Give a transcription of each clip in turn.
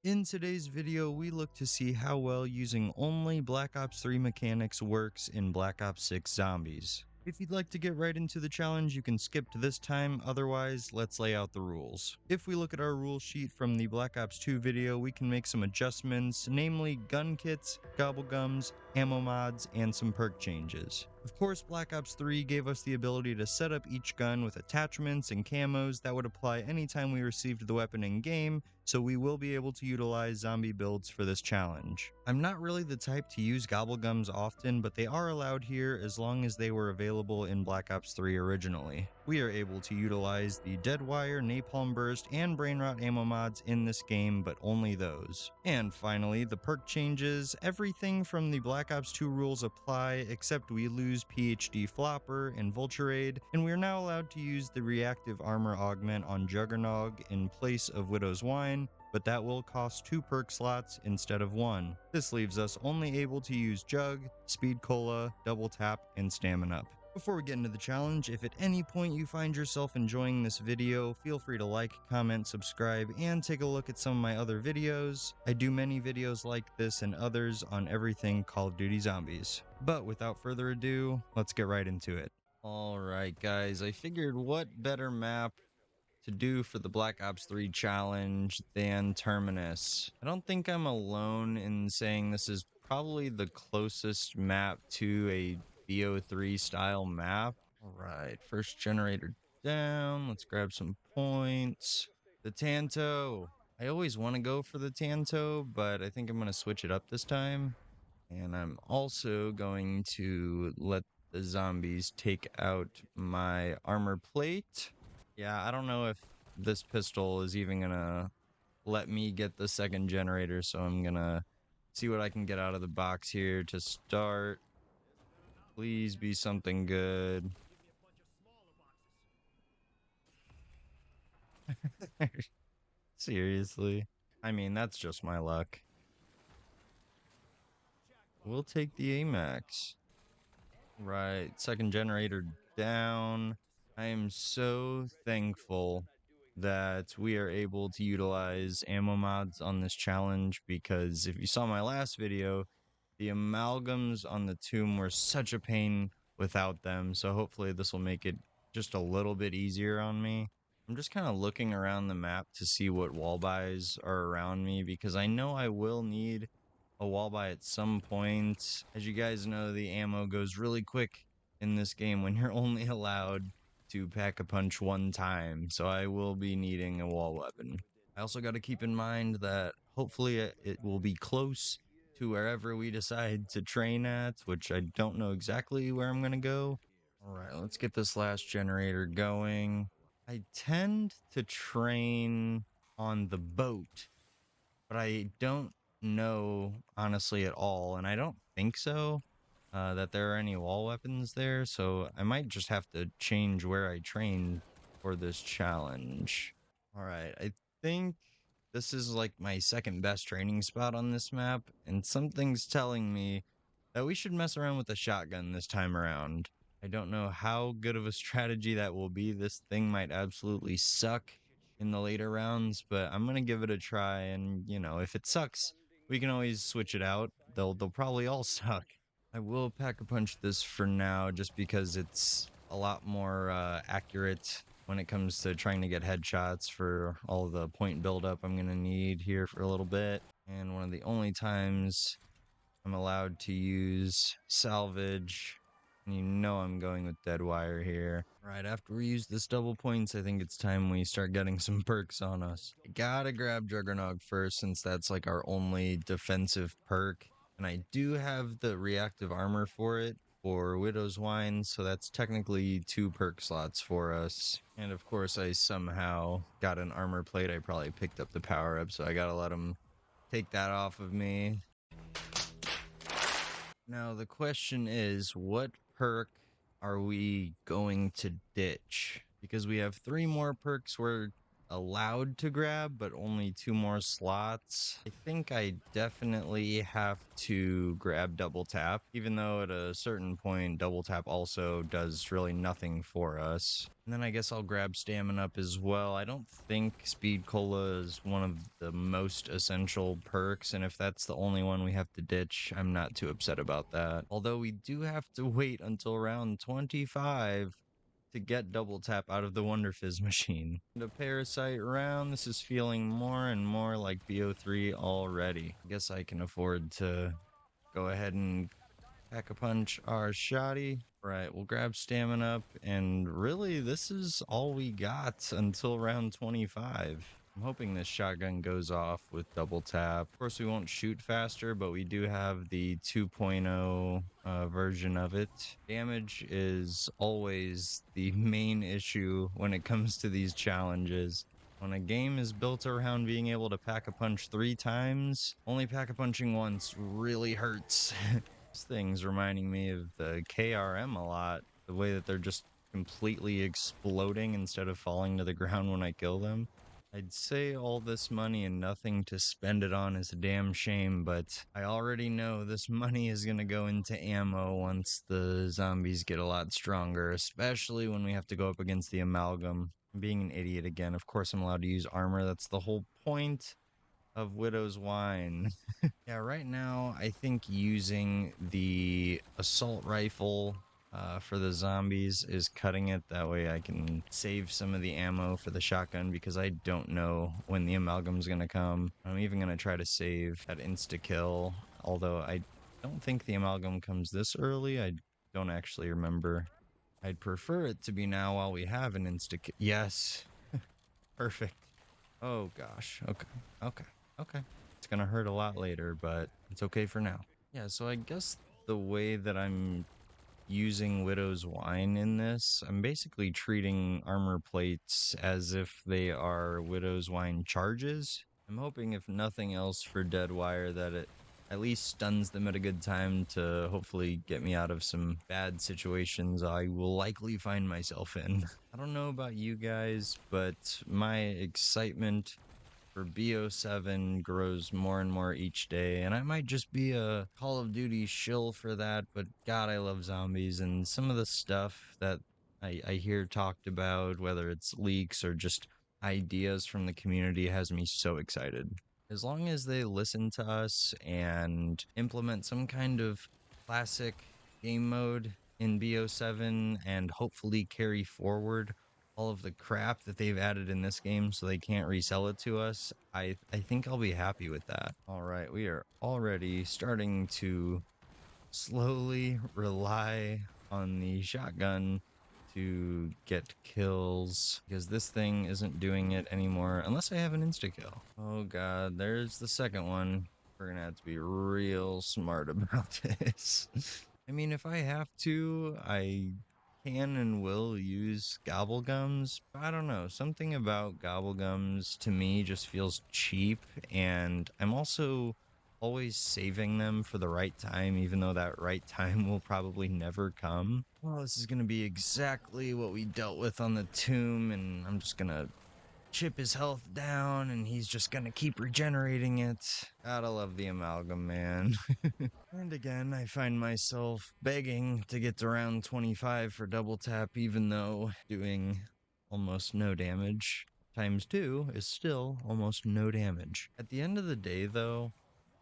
In today's video, we look to see how well using only Black Ops 3 mechanics works in Black Ops 6 Zombies. If you'd like to get right into the challenge, you can skip to this time, otherwise, let's lay out the rules. If we look at our rule sheet from the Black Ops 2 video, we can make some adjustments, namely gun kits, gobble gums, ammo mods, and some perk changes. Of course, Black Ops 3 gave us the ability to set up each gun with attachments and camos that would apply anytime we received the weapon in-game, so we will be able to utilize zombie builds for this challenge. I'm not really the type to use gobblegums often, but they are allowed here as long as they were available in Black Ops 3 originally. We are able to utilize the Deadwire, Napalm Burst, and Brain Rot ammo mods in this game, but only those. And finally, the perk changes. Everything from the Black Ops 2 rules apply, except we lose PhD Flopper and Vulture Aid, and we are now allowed to use the reactive armor augment on Juggernog in place of Widow's Wine, but that will cost 2 perk slots instead of 1. This leaves us only able to use Jug, Speed Cola, Double Tap, and Stamina Up. Before we get into the challenge, if at any point you find yourself enjoying this video, feel free to like, comment, subscribe, and take a look at some of my other videos. I do many videos like this and others on everything Call of Duty Zombies. But without further ado, let's get right into it. Alright guys, I figured what better map to do for the Black Ops 3 challenge than Terminus. I don't think I'm alone in saying this is probably the closest map to a BO3 style map. Alright, first generator down. Let's grab some points. The Tanto. I always want to go for the Tanto, but I think I'm going to switch it up this time. And I'm also going to let the zombies take out my armor plate. Yeah, I don't know if this pistol is even gonna let me get the second generator, so I'm gonna see what I can get out of the box here to start. Please be something good. Seriously. I mean, that's just my luck. We'll take the AMAX. Right, second generator down. I am so thankful that we are able to utilize ammo mods on this challenge, because if you saw my last video, the amalgams on the tomb were such a pain without them, so hopefully this will make it just a little bit easier on me. I'm just kind of looking around the map to see what wall buys are around me, because I know I will need a wall buy at some point. As you guys know, the ammo goes really quick in this game when you're only allowed to pack a punch one time, so I will be needing a wall weapon. I also got to keep in mind that hopefully it will be close to wherever we decide to train at, which I don't know exactly where I'm going to go. All right, let's get this last generator going. I tend to train on the boat, but I don't know honestly at all, and I don't think so that there are any wall weapons there, so I might just have to change where I train for this challenge. All right, I think this is like my second best training spot on this map, and something's telling me that we should mess around with the shotgun this time around. I don't know how good of a strategy that will be. This thing might absolutely suck in the later rounds, but I'm gonna give it a try, and you know, if it sucks, we can always switch it out. They'll probably all suck. I will pack a punch this for now, just because it's a lot more accurate when it comes to trying to get headshots for all the point buildup I'm gonna need here for a little bit. And one of the only times I'm allowed to use salvage. And you know I'm going with Deadwire here. Right after we use this double points, I think it's time we start getting some perks on us. I gotta grab Juggernog first, since that's like our only defensive perk. And I do have the reactive armor for it, for Widow's Wine, so that's technically 2 perk slots for us. And of course I somehow got an armor plate. I probably picked up the power up, so I gotta let him take that off of me. Now the question is, what perk are we going to ditch? Because we have 3 more perks we're allowed to grab, but only 2 more slots. I think I definitely have to grab double tap, even though at a certain point, double tap also does really nothing for us. And then I guess I'll grab stamina up as well. I don't think speed cola is one of the most essential perks, and if that's the only one we have to ditch, I'm not too upset about that. Although we do have to wait until round 25 to get double tap out of the Wonder Fizz machine. The parasite round, this is feeling more and more like BO3 already. I guess I can afford to go ahead and pack a punch our shoddy. Right, we'll grab stamina up, and really this is all we got until round 25. I'm hoping this shotgun goes off with double tap. Of course, we won't shoot faster, but we do have the 2.0 version of it. Damage is always the main issue when it comes to these challenges. When a game is built around being able to pack a punch 3 times, only pack a punching once really hurts. This thing's reminding me of the KRM a lot. The way that they're just completely exploding instead of falling to the ground when I kill them. I'd say all this money and nothing to spend it on is a damn shame, but I already know this money is gonna go into ammo once the zombies get a lot stronger, especially when we have to go up against the amalgam. I'm being an idiot again. Of course I'm allowed to use armor. That's the whole point of Widow's Wine. Yeah, right now I think using the assault rifle for the zombies is cutting it. That way I can save some of the ammo for the shotgun because I don't know when the amalgam's gonna come. I'm even gonna try to save that insta-kill, although I don't think the amalgam comes this early. I don't actually remember. I'd prefer it to be now while we have an insta-kill. Yes, perfect. Oh gosh, okay, okay. It's gonna hurt a lot later, but it's okay for now. Yeah, so I guess the way that I'm using Widow's Wine in this, I'm basically treating armor plates as if they are Widow's Wine charges. I'm hoping, if nothing else, for Deadwire that it at least stuns them at a good time to hopefully get me out of some bad situations I will likely find myself in. I don't know about you guys, but my excitement for BO7 grows more and more each day, and I might just be a Call of Duty shill for that, but God, I love zombies, and some of the stuff that I hear talked about, whether it's leaks or just ideas from the community, has me so excited. As long as they listen to us and implement some kind of classic game mode in BO7 and hopefully carry forward all of the crap that they've added in this game so they can't resell it to us, I think I'll be happy with that. All right, we are already starting to slowly rely on the shotgun to get kills because this thing isn't doing it anymore unless I have an insta-kill. Oh god, there's the second one. We're gonna have to be real smart about this. I mean, if I have to, I can and will use gobblegums. I don't know, something about gobblegums to me just feels cheap, and I'm also always saving them for the right time, even though that right time will probably never come. Well, this is gonna be exactly what we dealt with on the tomb, and I'm just gonna chip his health down, and he's just gonna keep regenerating it. Gotta love the amalgam, man. And again, I find myself begging to get to round 25 for double tap, even though doing almost no damage times 2 is still almost no damage. At the end of the day, though,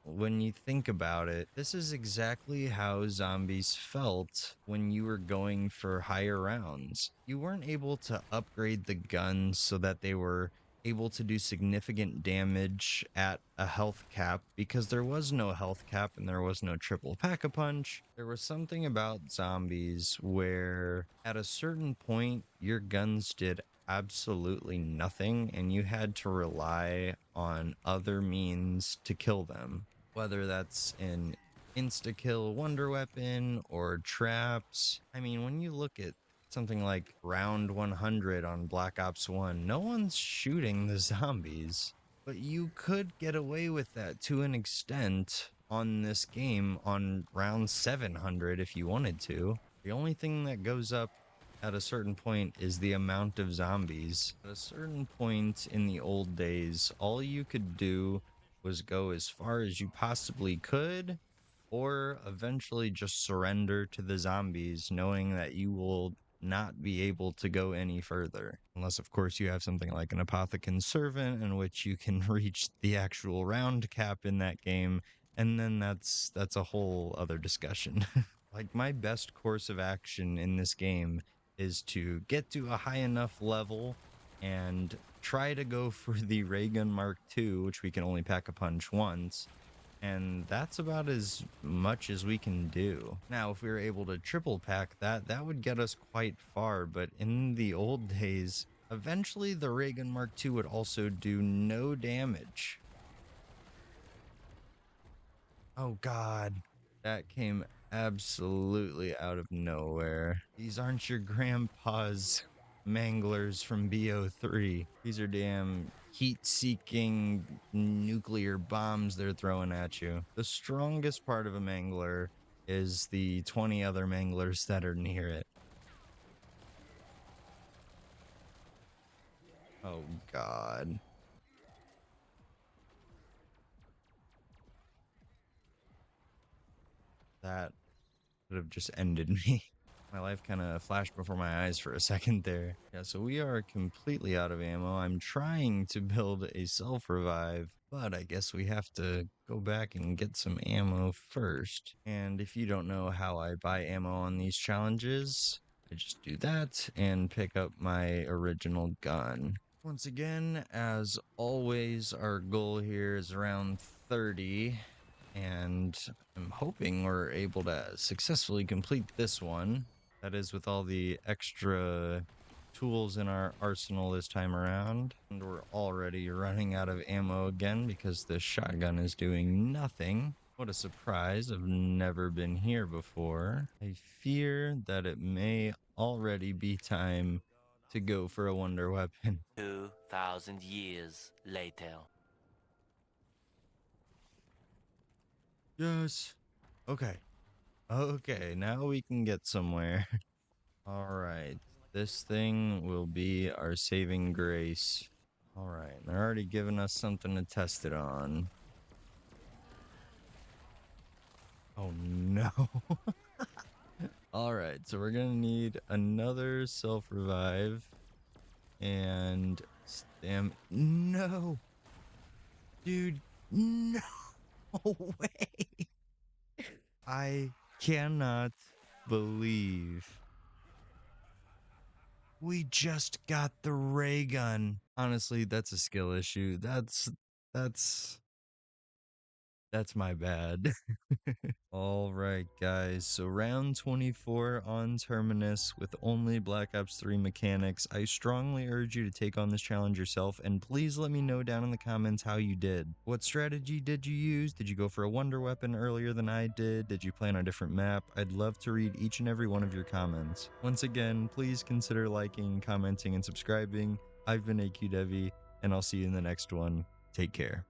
when you think about it, this is exactly how zombies felt when you were going for higher rounds. You weren't able to upgrade the guns so that they were able to do significant damage at a health cap because there was no health cap and there was no triple pack-a-punch. There was something about zombies where at a certain point your guns did absolutely nothing and you had to rely on other means to kill them, whether that's an insta-kill wonder weapon or traps. I mean, when you look at something like round 100 on Black Ops 1, no one's shooting the zombies, but you could get away with that to an extent on this game on round 700 if you wanted to. The only thing that goes up at a certain point is the amount of zombies. At a certain point in the old days, all you could do was go as far as you possibly could, or eventually just surrender to the zombies, knowing that you will not be able to go any further. Unless, of course, you have something like an Apothicon Servant, in which you can reach the actual round cap in that game, and then that's a whole other discussion. Like, my best course of action in this game is to get to a high enough level and try to go for the Ray Gun Mark II, which we can only pack a punch once, and that's about as much as we can do. Now, if we were able to triple pack that, that would get us quite far, but in the old days, eventually the Ray Gun Mark II would also do no damage. Oh god, that came absolutely out of nowhere. These aren't your grandpa's manglers from BO3. These are damn heat-seeking nuclear bombs they're throwing at you. The strongest part of a mangler is the 20 other manglers that are near it. Oh god. That could have just ended me. My life kind of flashed before my eyes for a second there. Yeah, so we are completely out of ammo. I'm trying to build a self-revive, but I guess we have to go back and get some ammo first. And if you don't know how I buy ammo on these challenges, I just do that and pick up my original gun. Once again, as always, our goal here is around 30. And I'm hoping we're able to successfully complete this one. That is, with all the extra tools in our arsenal this time around. And we're already running out of ammo again because the shotgun is doing nothing. What a surprise. I've never been here before. I fear that it may already be time to go for a wonder weapon. 2,000 years later. Yes. Okay. Okay, now we can get somewhere. All right. This thing will be our saving grace. All right. They're already giving us something to test it on. Oh, no. All right. So we're going to need another self-revive. And stam. No. Dude, no way. I cannot believe we just got the ray gun. Honestly, that's a skill issue. That's that's my bad. All right, guys. So round 24 on Terminus with only Black Ops 3 mechanics. I strongly urge you to take on this challenge yourself, and please let me know down in the comments how you did. What strategy did you use? Did you go for a wonder weapon earlier than I did? Did you play on a different map? I'd love to read each and every one of your comments. Once again, please consider liking, commenting, and subscribing. I've been AQ Devi, and I'll see you in the next one. Take care.